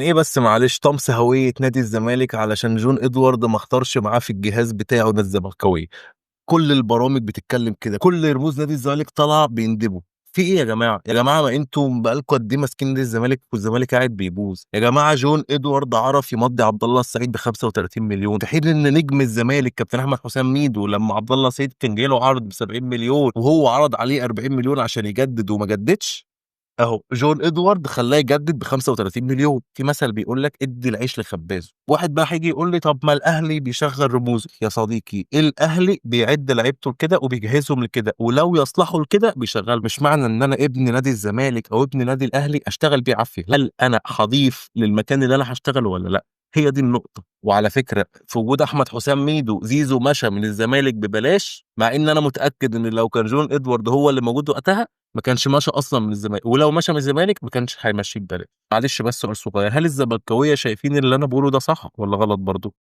ايه بس معلش طمس هوية نادي الزمالك علشان جون ادوارد ما اختارش معاه في الجهاز بتاعه نادي الزملكاويه. كل البرامج بتتكلم كده، كل رموز نادي الزمالك طالعه بيندبوا. في ايه يا جماعه؟ يا جماعه ما انتم بقالكم قد ايه ماسكين نادي الزمالك والزمالك قاعد بيبوظ؟ يا جماعه جون ادوارد عرف يمضي عبد الله السعيد ب 35 مليون، في حين ان نجم الزمالك كابتن احمد حسام ميدو لما عبد الله السعيد كان جاي له عرض ب 70 مليون وهو عرض عليه 40 مليون عشان يجدد وما جددش. اهو جون ادوارد خلاه يجدد ب 35 مليون. في مثل بيقول لك ادي العيش لخبازه. واحد بقى هيجي يقول لي طب ما الاهلي بيشغل رموزه. يا صديقي الاهلي بيعد لعيبته لكده وبيجهزهم لكده، ولو يصلحوا لكده بيشغل. مش معنى ان انا ابن نادي الزمالك او ابن نادي الاهلي اشتغل بيه عافيه. هل انا هضيف للمكان اللي انا هشتغله ولا لا؟ هي دي النقطة. وعلى فكرة في وجود أحمد حسام ميدو زيزو مشى من الزمالك ببلاش، مع إن أنا متأكد إن لو كان جون إدوارد هو اللي موجود وقتها ما كانش ماشي اصلا من الزمالك، ولو مشى من الزمالك ما كانش هيمشيه ببلاش. معلش بس سؤال صغير، هل الزملكاويه شايفين اللي انا بقوله ده صح ولا غلط برضو؟